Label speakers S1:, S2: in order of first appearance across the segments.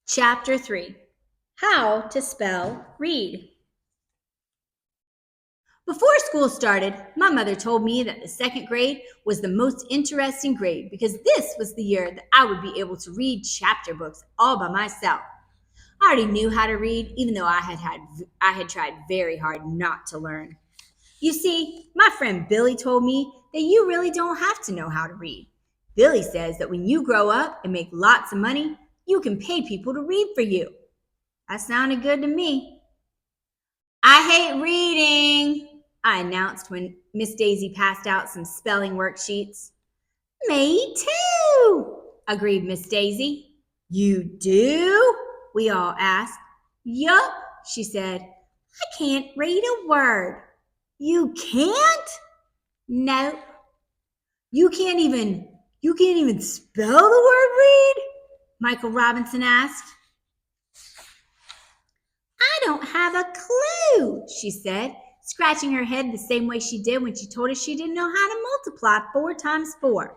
S1: Chapter 3 How to Spell Read. Before school started, my mother told me that the second grade was the most interesting grade because this was the year that I would be able to read chapter books all by myself. I already knew how to read, even though I had tried very hard not to learn. You see, my friend Billy told me that you really don't have to know how to read. Billy says that when you grow up and make lots of money, you can pay people to read for you. That sounded good to me. I hate reading, I announced when Miss Daisy passed out some spelling worksheets. Me too, agreed Miss Daisy. You do? We all asked. Yup, she said. I can't read a word. You can't? Nope. You can't even spell the word read? Michael Robinson asked. I don't have a clue, she said, scratching her head the same way she did when she told us she didn't know how to multiply 4 times 4.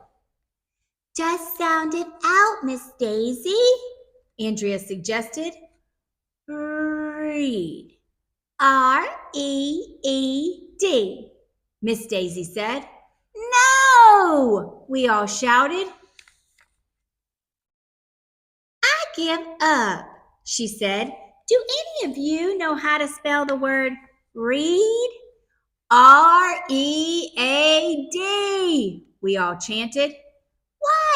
S1: Just sound it out, Miss Daisy, Andrea suggested. Read. R-E-E-D, Miss Daisy said. No, we all shouted. I give up, she said. Do any of you know how to spell the word read? R-E-A-D, we all chanted.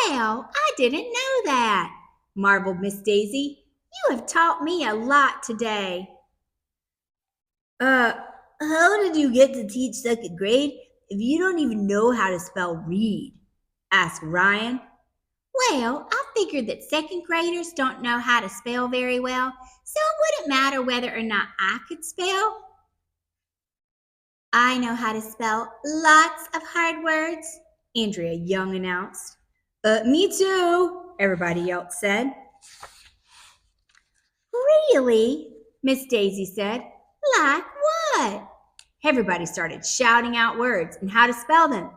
S1: Wow, I didn't know that, marveled Miss Daisy. You have taught me a lot today. How did you get to teach second grade if you don't even know how to spell read? Asked Ryan. Well, I figured that second graders don't know how to spell very well, so it wouldn't matter whether or not I could spell. I know how to spell lots of hard words, Andrea Young announced. Me too, everybody else said. Really? Miss Daisy said. Like what? Everybody started shouting out words and how to spell them,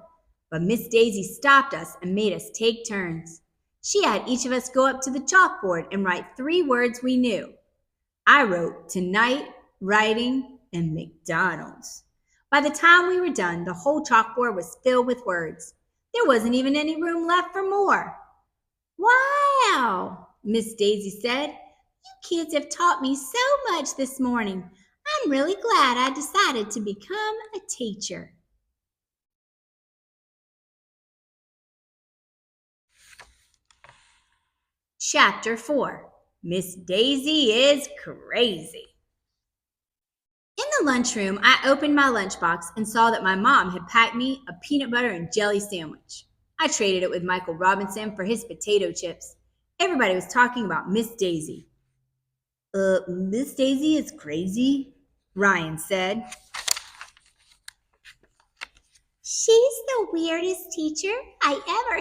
S1: but Miss Daisy stopped us and made us take turns. She had each of us go up to the chalkboard and write 3 words we knew. I wrote tonight, writing, and McDonald's. By the time we were done, the whole chalkboard was filled with words. There wasn't even any room left for more. Wow, Miss Daisy said. You kids have taught me so much this morning. I'm really glad I decided to become a teacher. Chapter 4 Miss Daisy is Crazy. In the lunchroom, I opened my lunchbox and saw that my mom had packed me a peanut butter and jelly sandwich. I traded it with Michael Robinson for his potato chips. Everybody was talking about Miss Daisy. Miss Daisy is crazy, Ryan said. She's the weirdest teacher I ever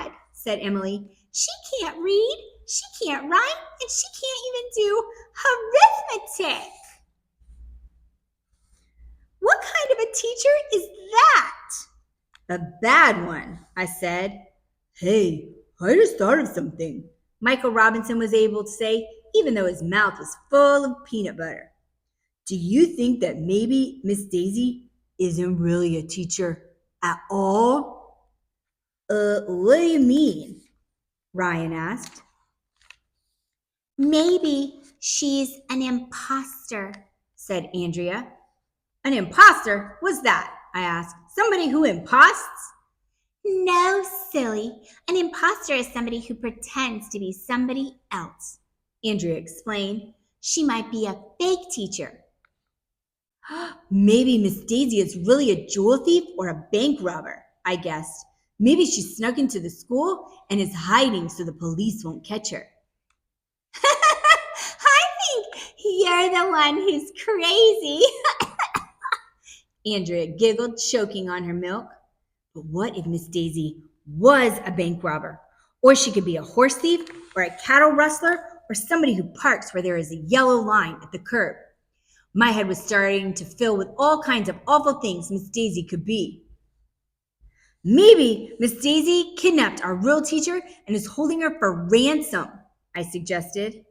S1: had, said Emily. She can't read, she can't write, and she can't even do arithmetic. What kind of a teacher is that? A bad one, I said. Hey, I just thought of something, Michael Robinson was able to say, even though his mouth was full of peanut butter. Do you think that maybe Miss Daisy isn't really a teacher at all? What do you mean? Ryan asked. Maybe she's an imposter, said Andrea. An imposter? What's that? I asked. Somebody who imposts? No, silly. An imposter is somebody who pretends to be somebody else, Andrea explained. She might be a fake teacher. Maybe Miss Daisy is really a jewel thief or a bank robber, I guessed. Maybe she snuck into the school and is hiding so the police won't catch her. I think you're the one who's crazy, Andrea giggled, choking on her milk. But what if Miss Daisy was a bank robber? Or she could be a horse thief or a cattle rustler or somebody who parks where there is a yellow line at the curb. My head was starting to fill with all kinds of awful things Miss Daisy could be. Maybe Miss Daisy kidnapped our real teacher and is holding her for ransom, I suggested.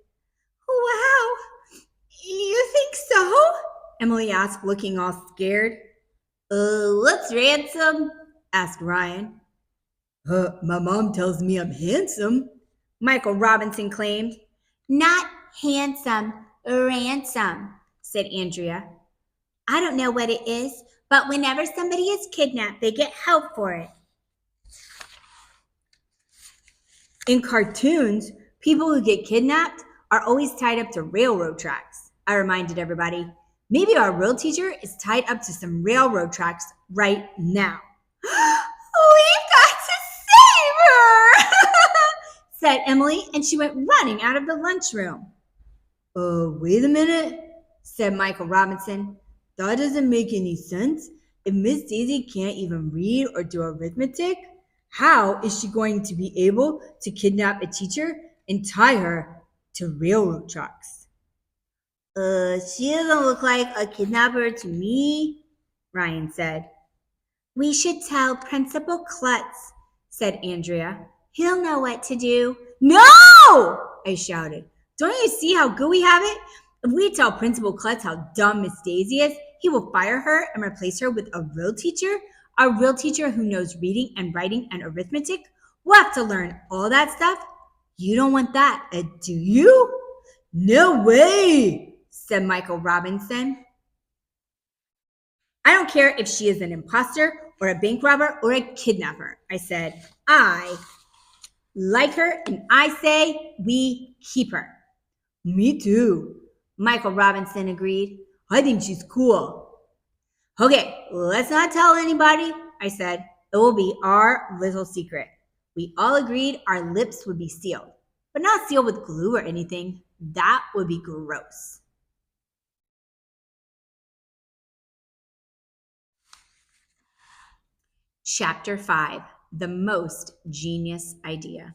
S1: So? Emily asked, looking all scared. What's ransom? Asked Ryan. My mom tells me I'm handsome, Michael Robinson claimed. Not handsome, ransom, said Andrea. I don't know what it is, but whenever somebody is kidnapped, they get help for it. In cartoons, people who get kidnapped are always tied up to railroad tracks, I reminded everybody. Maybe our real teacher is tied up to some railroad tracks right now. We've got to save her, said Emily, and she went running out of the lunchroom. Wait a minute, said Michael Robinson. That doesn't make any sense. If Miss Daisy can't even read or do arithmetic, how is she going to be able to kidnap a teacher and tie her to railroad tracks? She doesn't look like a kidnapper to me, Ryan said. We should tell Principal Klutz, said Andrea. He'll know what to do. No! I shouted. Don't you see how good we have it? If we tell Principal Klutz how dumb Miss Daisy is, he will fire her and replace her with a real teacher who knows reading and writing and arithmetic. We'll have to learn all that stuff. You don't want that, do you? No way, said Michael Robinson. I don't care if she is an imposter or a bank robber or a kidnapper, I said. I like her, and I say we keep her. Me too, Michael Robinson agreed. I think she's cool. Okay, let's not tell anybody, I said. It will be our little secret. We all agreed our lips would be sealed, but not sealed with glue or anything. That would be gross. Chapter 5, The Most Genius Idea.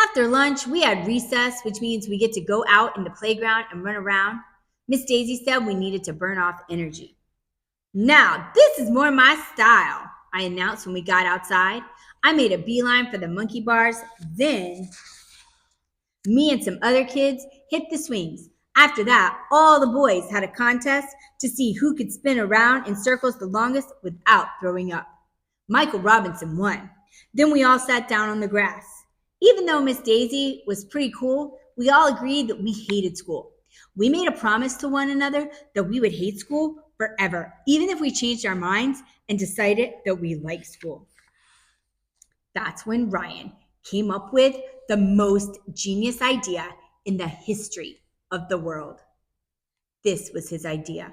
S1: After lunch, we had recess, which means we get to go out in the playground and run around. Miss Daisy said we needed to burn off energy. Now, this is more my style, I announced when we got outside. I made a beeline for the monkey bars. Then, me and some other kids hit the swings. After that, all the boys had a contest to see who could spin around in circles the longest without throwing up. Michael Robinson won. Then we all sat down on the grass. Even though Miss Daisy was pretty cool, we all agreed that we hated school. We made a promise to one another that we would hate school forever, even if we changed our minds and decided that we liked school. That's when Ryan came up with the most genius idea in the history of the world. This was his idea.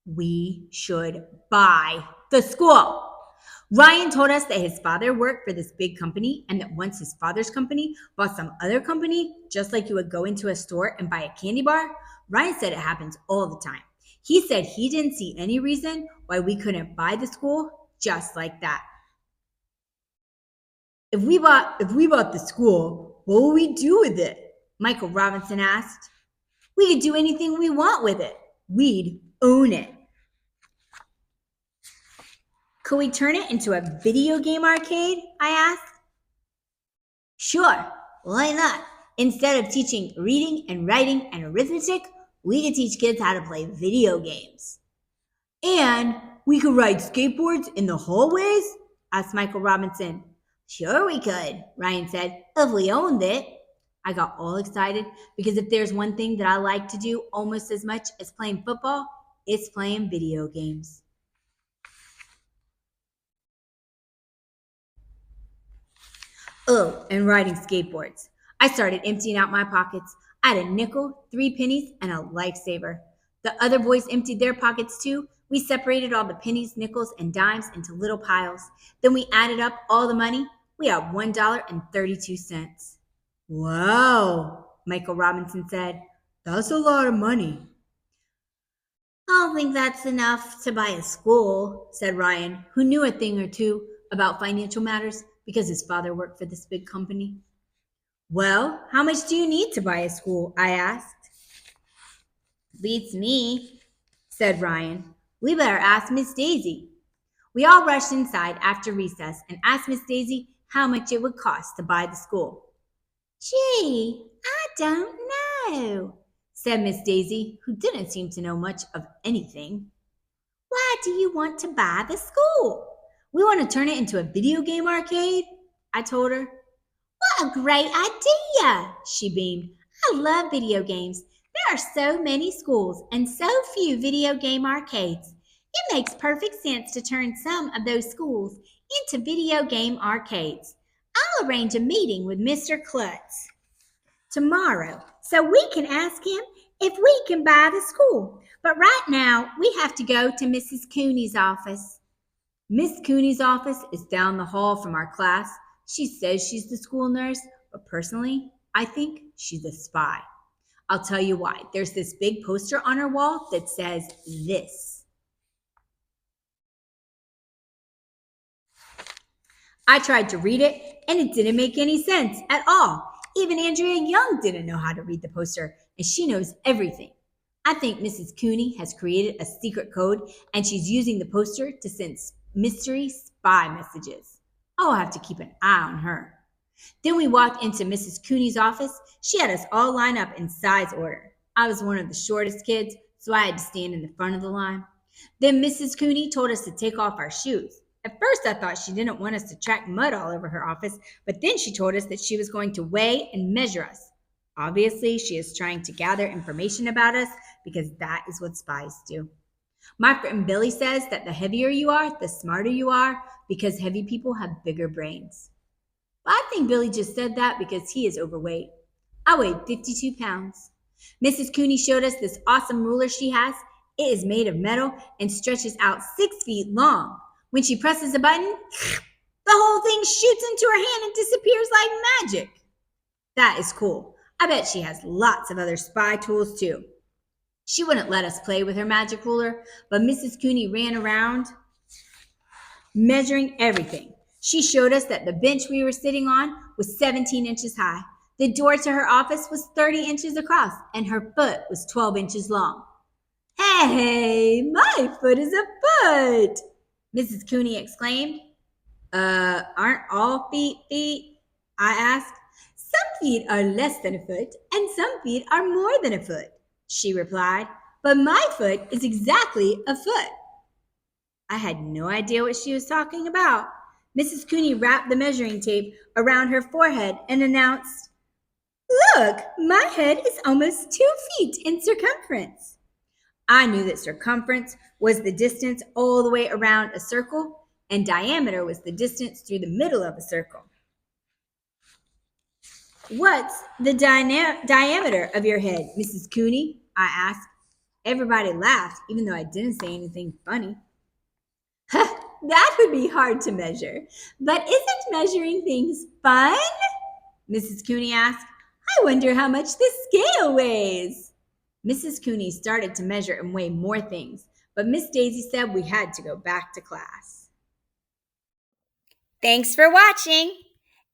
S1: We should buy the school. Ryan told us that his father worked for this big company and that once his father's company bought some other company, just like you would go into a store and buy a candy bar, Ryan said it happens all the time. He said he didn't see any reason why we couldn't buy the school just like that. If we bought the school, what would we do with it? Michael Robinson asked. We could do anything we want with it. We'd own it. Could we turn it into a video game arcade? I asked. Sure, why not? Instead of teaching reading and writing and arithmetic, we could teach kids how to play video games. And we could ride skateboards in the hallways? Asked Michael Robinson. Sure we could, Ryan said, if we owned it. I got all excited because if there's one thing that I like to do almost as much as playing football, it's playing video games. Oh, and riding skateboards. I started emptying out my pockets. I had a nickel, 3 pennies, and a lifesaver. The other boys emptied their pockets too. We separated all the pennies, nickels, and dimes into little piles. Then we added up all the money. We had $1.32. Wow, Michael Robinson said. That's a lot of money. I don't think that's enough to buy a school, said Ryan, who knew a thing or two about financial matters because his father worked for this big company. Well, how much do you need to buy a school? I asked. Beats me, said Ryan. We better ask Miss Daisy. We all rushed inside after recess and asked Miss Daisy how much it would cost to buy the school. Gee, I don't know, said Miss Daisy, who didn't seem to know much of anything. Why do you want to buy the school? We want to turn it into a video game arcade, I told her. What a great idea, she beamed. I love video games. There are so many schools and so few video game arcades. It makes perfect sense to turn some of those schools into video game arcades. I'll arrange a meeting with Mr. Klutz tomorrow so we can ask him if we can buy the school. But right now, we have to go to Mrs. Cooney's office. Miss Cooney's office is down the hall from our class. She says she's the school nurse, but personally, I think she's a spy. I'll tell you why. There's this big poster on her wall that says this. I tried to read it, and it didn't make any sense at all. Even Andrea Young didn't know how to read the poster, and she knows everything. I think Mrs. Cooney has created a secret code, and she's using the poster to send mystery spy messages. I'll have to keep an eye on her. Then we walked into Mrs. Cooney's office. She had us all line up in size order. I was one of the shortest kids, so I had to stand in the front of the line. Then Mrs. Cooney told us to take off our shoes. At first, I thought she didn't want us to track mud all over her office, but then she told us that she was going to weigh and measure us. Obviously, she is trying to gather information about us because that is what spies do. My friend Billy says that the heavier you are, the smarter you are, because heavy people have bigger brains. But I think Billy just said that because he is overweight. I weighed 52 pounds. Mrs. Cooney showed us this awesome ruler she has. It is made of metal and stretches out 6 feet long. When she presses a button, the whole thing shoots into her hand and disappears like magic. That is cool. I bet she has lots of other spy tools too. She wouldn't let us play with her magic ruler, but Mrs. Cooney ran around measuring everything. She showed us that the bench we were sitting on was 17 inches high. The door to her office was 30 inches across, and her foot was 12 inches long. Hey, my foot is a foot, Mrs. Cooney exclaimed. Aren't all feet feet? I asked. Some feet are less than a foot, and some feet are more than a foot, she replied. But my foot is exactly a foot. I had no idea what she was talking about. Mrs. Cooney wrapped the measuring tape around her forehead and announced, Look, my head is almost 2 feet in circumference. I knew that circumference was the distance all the way around a circle, and diameter was the distance through the middle of a circle. What's the diameter of your head, Mrs. Cooney? I asked. Everybody laughed, even though I didn't say anything funny. That would be hard to measure. But isn't measuring things fun? Mrs. Cooney asked. I wonder how much this scale weighs. Mrs. Cooney started to measure and weigh more things, but Miss Daisy said we had to go back to class.
S2: Thanks for watching.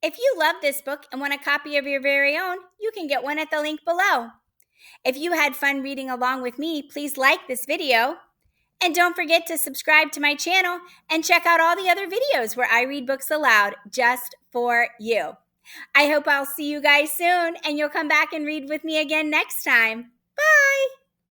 S2: If you love this book and want a copy of your very own, you can get one at the link below. If you had fun reading along with me, please like this video. And don't forget to subscribe to my channel and check out all the other videos where I read books aloud just for you. I hope I'll see you guys soon and you'll come back and read with me again next time. Bye!